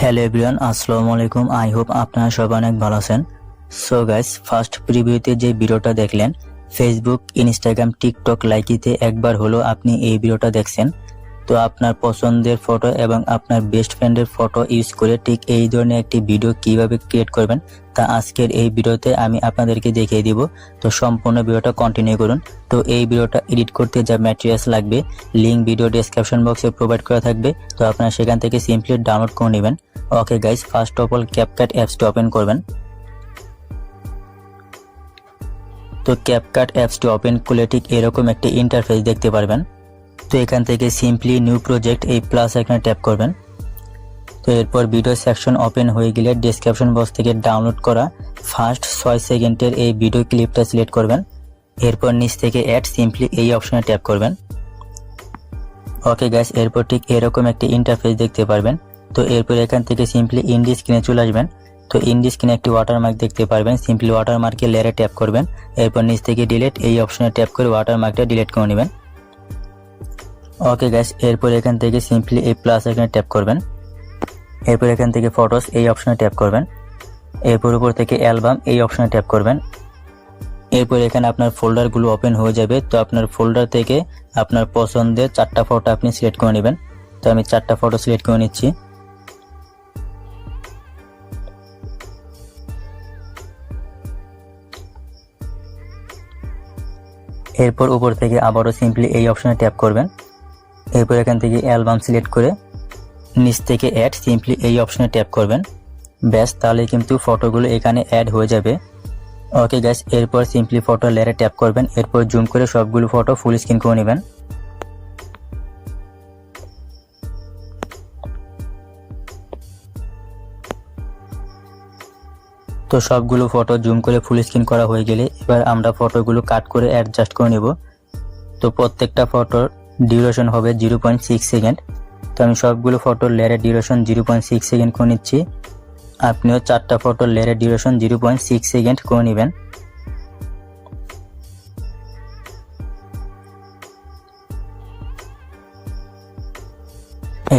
Hello everyone, আসসালামু আলাইকুম। I hope আপনারা সবাই অনেক ভালো আছেন। সো গাইস, ফার্স্ট প্রিভিউতে যে ভিডিওটা দেখলেন, ফেসবুক, ইনস্টাগ্রাম, টিকটক লাইকিতে একবার হলো আপনি এই ভিডিওটা দেখছেন। তো আপনার পছন্দের ফটো এবং আপনার বেস্ট ফ্রেন্ডের ফটো ইউজ করে ঠিক এই ধরনের একটি ভিডিও কিভাবে ক্রিয়েট করবেন তা আজকের এই ভিডিওতে আমি আপনাদেরকে দেখিয়ে দিব। তো সম্পূর্ণ ভিডিওটা কন্টিনিউ করুন। তো এই ভিডিওটা এডিট করতে যা ম্যাটেরিয়ালস লাগবে লিঙ্ক ভিডিও ডেসক্রিপশন বক্সে প্রোভাইড করা থাকবে। তো আপনারা সেখান থেকে সিম্পলি ডাউনলোড করে নেবেন। Okay guys, first of all CapCut অ্যাপসটি ওপেন করবেন। তো CapCut অ্যাপসটি ওপেন করলে ঠিক এরকম একটি ইন্টারফেস দেখতে পারবেন। তো এখান থেকে সিম্পলি নিউ প্রজেক্ট এই প্লাস আইকনে ট্যাপ করবেন। তো এরপর ভিডিও সেকশন ওপেন হয়ে গেলে ডেসক্রিপশন বক্স থেকে ডাউনলোড করা ফার্স্ট 6 সেকেন্ডের এই ভিডিও ক্লিপটা সিলেক্ট করবেন। এরপর নিচ থেকে অ্যাড সিম্পলি এই অপশনে ট্যাপ করবেন। ওকে গাইস, এরপর ঠিক এরকম একটি ইন্টারফেস দেখতে পারবেন। তো এরপর এখান থেকে সিম্পলি ইন্ডি স্ক্রিনে চলে আসবেন। তো ইন্ডি স্ক্রিনে একটি ওয়াটারমার্ক দেখতে পারবেন। সিম্পলি ওয়াটারমার্কে লেয়ারে ট্যাপ করবেন। এরপর নিচ থেকে ডিলিট এই অপশনে ট্যাপ করে ওয়াটারমার্কটা ডিলিট করে নেবেন। ওকে গাইস, এরপর এখান থেকে সিম্পলি এই প্লাস আইকনে ট্যাপ করবেন। এরপর এখান থেকে ফটোস এই অপশনে ট্যাপ করবেন। এরপর উপর থেকে অ্যালবাম এই অপশনে ট্যাপ করবেন। এরপর এখানে আপনার ফোল্ডারগুলো ওপেন হয়ে যাবে। তো আপনার ফোল্ডার থেকে আপনার পছন্দের 4টা ফটো আপনি সিলেক্ট করে নেবেন। তো আমি 4টা ফটো সিলেক্ট করে নিচ্ছি। এরপর উপর থেকে আবারও সিম্পলি এই অপশনে ট্যাপ করবেন। এরপর এখান থেকে অ্যালবাম সিলেক্ট করে নিচ থেকে অ্যাড সিম্পলি এই অপশনে ট্যাপ করবেন। ব্যাস, তাহলে কিন্তু ফটোগুলো এখানে অ্যাড হয়ে যাবে। ওকে গাইস, এরপর সিম্পলি ফটো লেয়ারে ট্যাপ করবেন। এরপর জুম করে সবগুলো ফটো ফুল স্ক্রিন করে নেবেন। তো সবগুলো ফটো জুম করে ফুল স্ক্রিন করা হয়ে গেলে এবার আমরা ফটোগুলো কাট করে অ্যাডজাস্ট করে নেব। তো প্রত্যেকটা ফটোর ডিউরেশন হবে 0.6 সেকেন্ড। তো আমি সবগুলো ফটোর লেয়ারের ডিউরেশন 0.6 সেকেন্ড করে নিচ্ছি। আপনিও 4টা ফটোর লেয়ারের ডিউরেশন 0.6 সেকেন্ড করে নেবেন।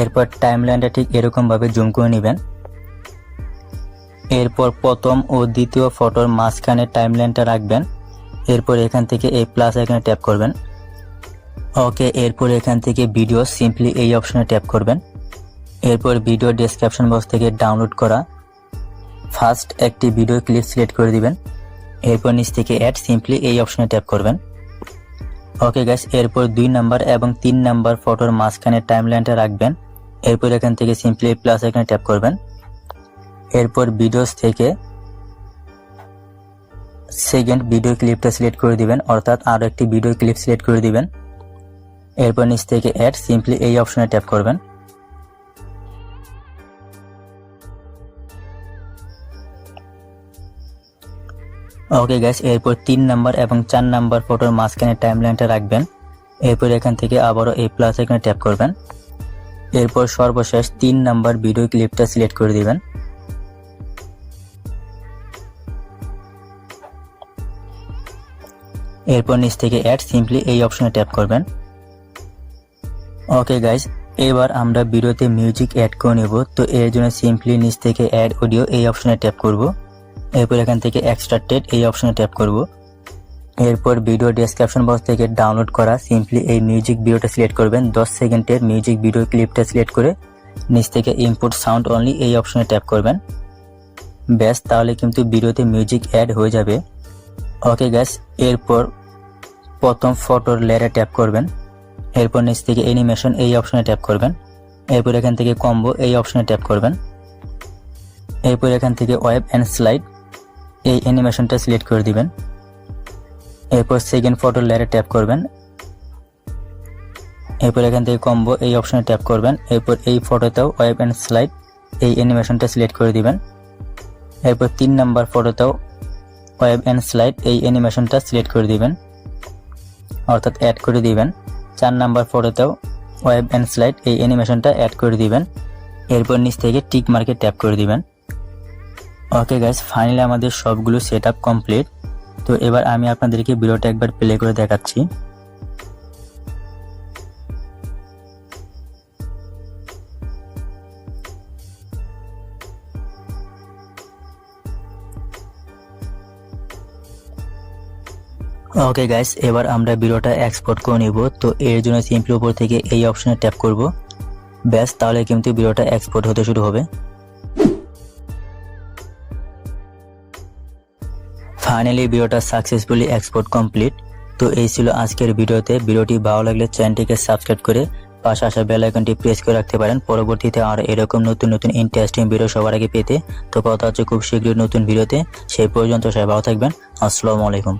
এরপর টাইমলাইনটা ঠিক এরকম ভাবে জুম করে নেবেন। এরপর প্রথম ও দ্বিতীয় ফটোর মাঝখানে টাইমলাইনটা রাখবেন। এরপর এখান থেকে এই প্লাস আইকনে ট্যাপ করবেন। ওকে, এরপর এখান থেকে ভিডিও সিম্পলি এই অপশনে ট্যাপ করবেন। এরপর ভিডিও ডেসক্রিপশন বক্স থেকে ডাউনলোড করা ফার্স্ট একটি ভিডিও ক্লিপ সিলেক্ট করে দিবেন। এরপর নিচ থেকে অ্যাড সিম্পলি এই অপশনে ট্যাপ করবেন। ওকে গাইস, এরপর 2 নাম্বার এবং 3 নাম্বার ফটোর মাঝখানে টাইমলাইনটা রাখবেন। এরপর এখান থেকে সিম্পলি প্লাস আইকনে ট্যাপ করবেন। এরপর ভিডিওস থেকে সেকেন্ড ভিডিও ক্লিপটা সিলেক্ট করে দিবেন, অর্থাৎ আরো একটি ভিডিও ক্লিপ সিলেক্ট করে দিবেন। এরপর নিচ থেকে অ্যাড সিম্পলি এই অপশনে ট্যাপ করবেন। ওকে গাইস, এরপর 3 নাম্বার এবং 4 নাম্বার ফটোর মাঝখানে টাইমলাইনটা রাখবেন। এরপর এখান থেকে আবারও এই প্লাস আইকনে ট্যাপ করবেন। এরপর সর্বশেষ 3 নাম্বার ভিডিও ক্লিপটা সিলেক্ট করে দিবেন। এরপর নিচ থেকে অ্যাড সিম্পলি এই অপশনে ট্যাপ করবেন। ওকে গাইস, এবার আমরা ভিডিওতে মিউজিক অ্যাড করে নেব। তো এর জন্য সিম্পলি নিচ থেকে অ্যাড অডিও এই অপশনে ট্যাপ করব। এরপর এখান থেকে এক্সট্রাক্টেড এই অপশনে ট্যাপ করব। এরপর ভিডিও ডেসক্রিপশন বক্স থেকে ডাউনলোড করা সিম্পলি এই মিউজিক ভিডিওটা সিলেক্ট করবেন। 10 সেকেন্ডের মিউজিক ভিডিও ক্লিপটা সিলেক্ট করে নিচ থেকে ইনপুট সাউন্ড অনলি এই অপশনে ট্যাপ করবেন। ব্যাস, তাহলে কিন্তু ভিডিওতে মিউজিক অ্যাড হয়ে যাবে। ওকে গাইস, এরপর প্রথম ফটোর লেয়ারে ট্যাপ করবেন। এরপর নিচ থেকে অ্যানিমেশন এই অপশনে ট্যাপ করবেন। এরপর এখান থেকে কম্বো এই অপশনে ট্যাপ করবেন। এরপর এখান থেকে ওয়েব এন্ড স্লাইড এই অ্যানিমেশনটা সিলেক্ট করে দিবেন। এরপর সেকেন্ড ফটোর লেয়ারে ট্যাপ করবেন। এরপর এখান থেকে কম্বো এই অপশনে ট্যাপ করবেন। এরপর এই ফটোতেও ওয়েব এন্ড স্লাইড এই অ্যানিমেশনটা সিলেক্ট করে দিবেন। এরপর 3 নাম্বার ফটোতেও ওয়েব এন্ড স্লাইড এই অ্যানিমেশনটা সিলেক্ট করে দিবেন, অর্থাৎ অ্যাড করে দিবেন। 4 নাম্বার ফটোতেও ওয়েব এন্ড স্লাইড এই অ্যানিমেশনটা অ্যাড করে দিবেন। এরপর নিচ থেকে টিক মার্কে ট্যাপ করে দিবেন। ওকে গাইস, ফাইনালি আমাদের সবগুলো সেটআপ কমপ্লিট। তো এবার আমি আপনাদেরকে ভিডিওটা একবার প্লে করে দেখাচ্ছি। ওকে গাইস, এবার আমরা ভিডিওটা এক্সপোর্ট করে নিব। তো এর জন্য সিম্পলি উপর থেকে এই অপশনে ট্যাপ করব, ব্যাস তাহলে কিন্তু ভিডিওটা এক্সপোর্ট হতে শুরু হবে। ফাইনালি ভিডিওটা সাকসেসফুলি এক্সপোর্ট কমপ্লিট। তো এই ছিল আজকের ভিডিওতে। ভিডিওটি ভালো লাগলে চ্যানেলটিকে সাবস্ক্রাইব করে পাশে আসা বেল আইকনটি প্রেস করে রাখতে পারেন পরবর্তীতে আর এরকম নতুন নতুন ইন্টারেস্টিং ভিডিও সবার আগে পেতে। তো কথা হচ্ছে খুব শীঘ্রই নতুন ভিডিওতে, সেই পর্যন্ত সবাই ভালো থাকবেন। আসসালামু আলাইকুম।